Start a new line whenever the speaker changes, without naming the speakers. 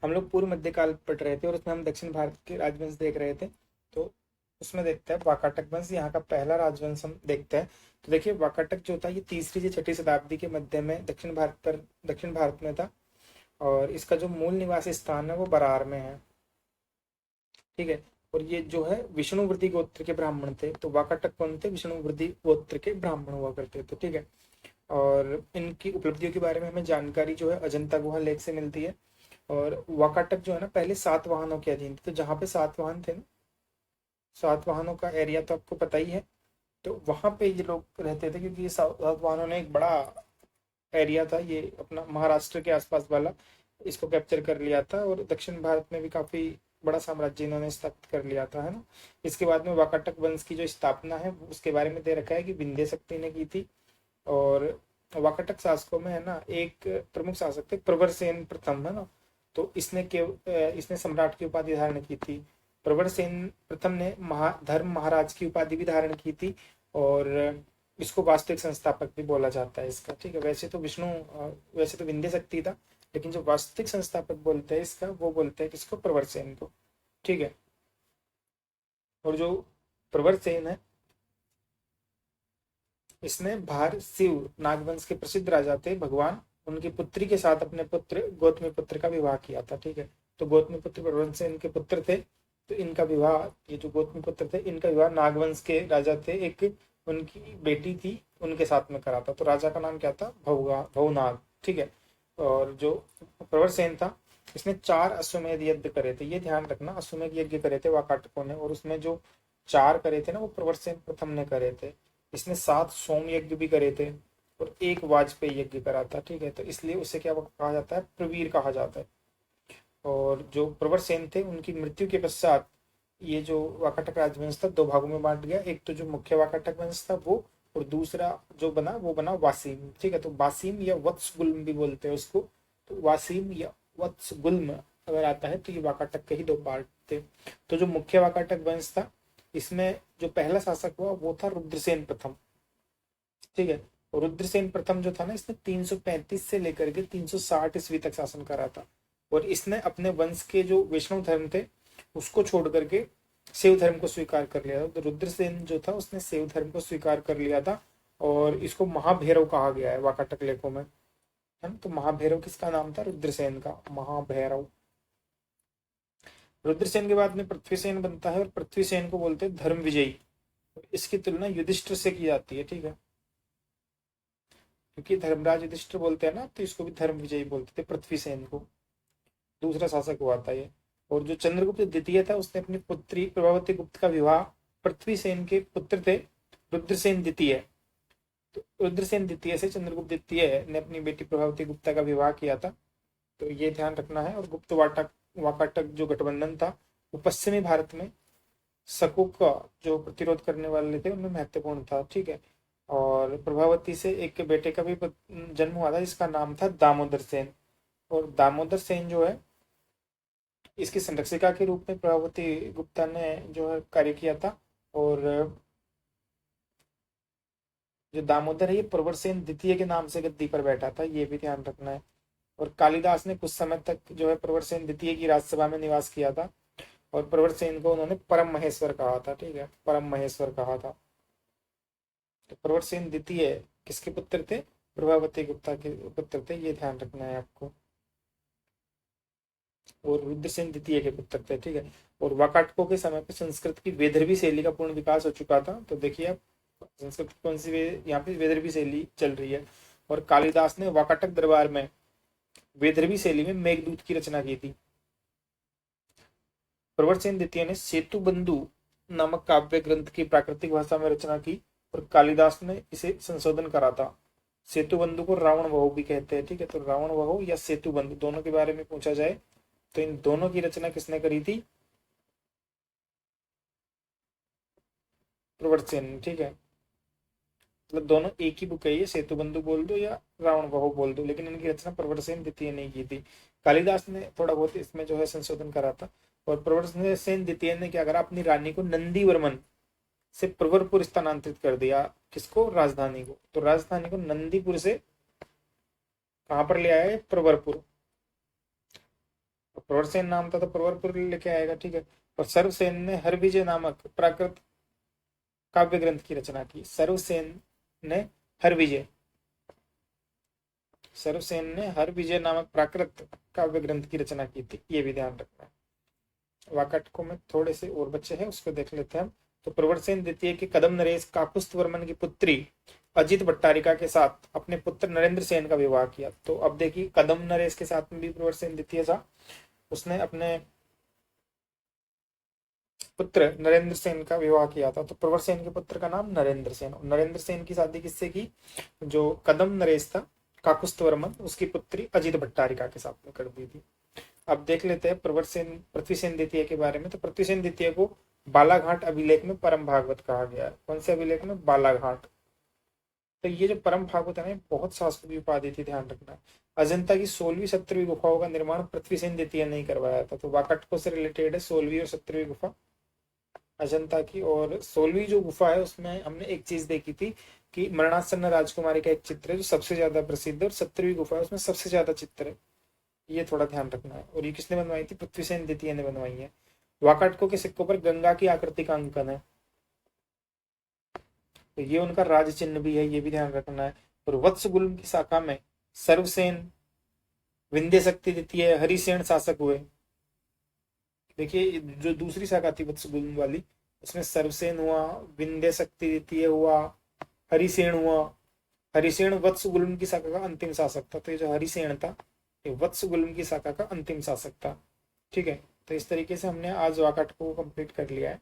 हम लोग पूर्व मध्यकाल पढ़ रहे थे और उसमें हम दक्षिण भारत के राजवंश देख रहे थे। तो उसमें देखते हैं वाकाटक वंश यहाँ का पहला राजवंश हम देखते हैं। तो देखिए वाकाटक जो था ये तीसरी से छठी शताब्दी के मध्य में दक्षिण भारत में था। और इसका जो मूल निवास स्थान है वो बरार में है। ठीक है। और ये जो है विष्णुवृत्ति गोत्र के ब्राह्मण थे। तो वाकाटक कौन थे? विष्णुवृत्ति गोत्र के ब्राह्मण हुआ करते थे। ठीक है। और इनकी उपलब्धियों के बारे में हमें जानकारी जो है अजंता गुहा लेख से मिलती है। और वाकाटक जो है ना पहले सातवाहनों के अधीन थे। तो जहाँ पे सातवाहन थे ना, सातवाहनों का एरिया तो आपको पता ही है। तो वहां पे ये लोग रहते थे क्योंकि ये सातवाहनों ने एक बड़ा एरिया था ये अपना महाराष्ट्र के आसपास वाला, इसको कैप्चर कर लिया था। और दक्षिण भारत में भी काफी बड़ा साम्राज्य इन्होंने स्थापित कर लिया था, है ना। इसके बाद में वाकाटक वंश की जो स्थापना है उसके बारे में दे रखा है कि विंध्य शक्ति ने की थी। और वाकाटक शासकों में है ना एक प्रमुख शासक थे प्रवरसेन प्रथम, है ना। तो इसने सम्राट की उपाधि धारण की थी। प्रवरसेन प्रथम ने धर्म महाराज की उपाधि भी धारण की थी। और इसको वास्तविक संस्थापक भी बोला जाता है इसका। ठीक है। वैसे तो विंध्य शक्ति था, लेकिन जो वास्तविक संस्थापक बोलते हैं इसका वो बोलते हैं किसको? प्रवरसेन को। ठीक है। और जो प्रवरसेन है इसने भार शिव नागवंश के प्रसिद्ध राजा थे भगवान, उनकी पुत्री के साथ अपने पुत्र गौतमी पुत्र का विवाह किया था। ठीक है। तो गौतमी पुत्र प्रवरसेन के पुत्र थे। तो इनका विवाह, ये जो गौतमी पुत्र थे इनका विवाह नागवंश के राजा थे एक, उनकी बेटी थी उनके साथ में करा था। तो राजा का नाम क्या था? भवनाग। ठीक है। और जो प्रवरसेन था इसने 4 अश्वमेध यज्ञ करे थे। ये ध्यान रखना, अश्वमेध यज्ञ करे थे वाकाटकों ने, और उसमें जो 4 करे थे ना वो प्रवरसेन प्रथम ने करे थे। इसने 7 सोम यज्ञ भी करे थे और एक वाजपेयी यज्ञ करा था। ठीक है। तो इसलिए उसे क्या कहा जाता है? प्रवीर कहा जाता है। और जो प्रवरसेन थे उनकी मृत्यु के पश्चात ये जो वाकाटक राजवंश था 2 भागों में बांट गया। एक तो जो मुख्य वाकाटक वंश था वो, और दूसरा जो बना वो बना वासीम। ठीक है। तो वासीम या वत्स गुल्म भी बोलते हैं उसको। तो वासीम या वत्स गुल्म अगर आता है तो ये वाकाटक के ही 2 पार्ट थे। तो जो मुख्य वाकाटक वंश था इसमें जो पहला शासक हुआ वो था रुद्रसेन प्रथम। ठीक है। और रुद्रसेन प्रथम जो था ना इसने 335 से लेकर के 360 ईस्वी तक शासन करा था। और इसने अपने वंश के जो वैष्णव धर्म थे उसको छोड़ करके शैव धर्म को स्वीकार कर लिया था। तो रुद्रसेन जो था उसने शैव धर्म को स्वीकार कर लिया था। और इसको महाभैरव कहा गया है वाकाटक लेखों में, है ना। तो महाभैरव किसका नाम था? रुद्रसेन का, महाभैरव। रुद्रसेन के बाद में पृथ्वीसेन बनता है और पृथ्वीसेन को बोलते हैं धर्म विजयी। इसकी तुलना युधिष्ठिर से की जाती है। ठीक है। क्योंकि धर्मराज युधिष्ठिर बोलते हैं ना, तो इसको भी धर्म विजयी बोलते थे पृथ्वीसेन को। दूसरा शासक हुआ था ये। और जो चंद्रगुप्त द्वितीय था उसने अपनी पुत्री प्रभावती गुप्त का विवाह पृथ्वीसेन के पुत्र थे रुद्रसेन द्वितीय। तो रुद्रसेन द्वितीय से चंद्रगुप्त द्वितीय ने अपनी बेटी प्रभावती गुप्ता का विवाह किया था। तो ये ध्यान रखना है। और गुप्त वाटक वाकाटक जो गठबंधन था वो पश्चिमी भारत में शकों का जो प्रतिरोध करने वाले थे उनमें महत्वपूर्ण था। ठीक है। और प्रभावती से एक बेटे का भी जन्म हुआ था जिसका नाम था दामोदर सेन। और दामोदर सेन जो है इसकी संरक्षिका के रूप में प्रभावती गुप्ता ने जो है कार्य किया था। और जो दामोदर है ये प्रवरसेन द्वितीय के नाम से गद्दी पर बैठा था, ये भी ध्यान रखना है। और कालिदास ने कुछ समय तक जो है प्रवरसेन द्वितीय की राजसभा में निवास किया था। और प्रवरसेन को उन्होंने परम महेश्वर कहा था। ठीक है। परम महेश्वर कहा था। तो प्रवरसेन द्वितीय किसके पुत्र थे? प्रभावती गुप्ता के पुत्र थे, ये ध्यान रखना है आपको। और रुद्रसेन द्वितीय के पुत्र थे। ठीक है। और वाकाटकों के समय पे संस्कृत की वैदर्भी शैली का पूर्ण विकास हो चुका था। तो देखिए आप संस्कृत कौन सी यहाँ पे वैदर्भी शैली चल रही है। और कालिदास ने वाकाटक दरबार में वैदर्भी शैली में मेघदूत की रचना की थी। प्रवरसेन द्वितीय ने सेतु बंधु नामक काव्य ग्रंथ की प्राकृतिक भाषा में रचना की और कालिदास ने इसे संशोधन करा था। सेतु बंधु को रावण वहु भी कहते हैं। ठीक है। तो रावण वहु या सेतु बंधु दोनों के बारे में पूछा जाए तो इन दोनों की रचना किसने करी थी? प्रवरसेन। ठीक है। मतलब दोनों एक ही बुक है ये, सेतु बंधु बोल दो या रावण वहु बोल दो, लेकिन इनकी रचना प्रवरसेन द्वितीय ने की थी। कालिदास ने थोड़ा बहुत इसमें जो है संशोधन करा था। और प्रवरसेन द्वितीय ने क्या करा? अपनी रानी को नंदी वर्मन से प्रवरपुर स्थानांतरित कर दिया। किसको? राजधानी को। तो राजधानी को नंदीपुर से कहां पर ले आया? प्रवरपुर। प्रवरसेन नाम था तो प्रवरपुर लेके आएगा, ठीक है। और सर्वसेन ने हरविजय नामक प्राकृत काव्य ग्रंथ की रचना की। सर्वसेन ने हरविजय सर्वसेन ने हरविजय नामक प्राकृत काव्य ग्रंथ की रचना की थी, ये भी ध्यान रखना है। वाकाटकों में थोड़े से और बच्चे हैं, उसको देख लेते हैं हम। तो प्रवरसेन द्वितीय के कदम नरेश काकुस्थ वर्मन की पुत्री अजित भट्टारिका के साथ अपने पुत्र नरेंद्र सेन का विवाह किया। तो अब देखिए, कदम नरेश के साथ में भी प्रवरसेन द्वितीय था, उसने अपने पुत्र नरेंद्र सेन का विवाह किया था। तो प्रवरसेन के पुत्र का नाम नरेंद्र सेन, और नरेंद्र सेन की शादी किससे की? जो कदम नरेश था काकुस्थ वर्मन, उसकी पुत्री अजित भट्टारिका के साथ में कर दी थी। अब देख लेते हैं प्रवरसेन पृथ्वीसेन द्वितीय के बारे में। तो पृथ्वीसेन द्वितीय को बालाघाट अभिलेख में परम भागवत कहा गया है। कौन से अभिलेख में? बालाघाट। तो ये जो परम भागवत है ना, बहुत शास्त्रीय उपाधि थी, ध्यान रखना। अजंता की 16वीं 17वीं गुफाओं का निर्माण पृथ्वीसेन द्वितीय ने करवाया था। तो वाकाटकों से रिलेटेड है 16वीं और 17वीं गुफा अजंता की। और 16वीं जो गुफा है उसमें हमने एक चीज देखी थी कि मरणासन्न राजकुमारी का एक चित्र है जो सबसे ज्यादा प्रसिद्ध है, और 17वीं गुफा है उसमें सबसे ज्यादा चित्र है, ये थोड़ा ध्यान रखना है। और ये किसने बनवाई थी? पृथ्वीसेन द्वितीय ने बनवाई है। वाकाटकों के सिक्कों पर गंगा की आकृति का अंकन है, तो ये उनका राज चिन्ह भी है, ये भी ध्यान रखना है। और वत्स गुल्म की शाखा में सर्वसेन, विंध्य शक्ति द्वितीय, हरिसेन शासक हुए। देखिए, जो दूसरी शाखा थी वत्स गुल्म वाली, उसमें सर्वसेन हुआ, विंध्य शक्ति द्वितीय हुआ, हरिसेन हुआ। हरिसेन वत्स गुल्म की शाखा का अंतिम शासक था। तो ये जो हरिसेन था, ये वत्स गुल्म की शाखा का अंतिम शासक था, ठीक है। तो इस तरीके से हमने आज वाकाटक को कंप्लीट कर लिया है।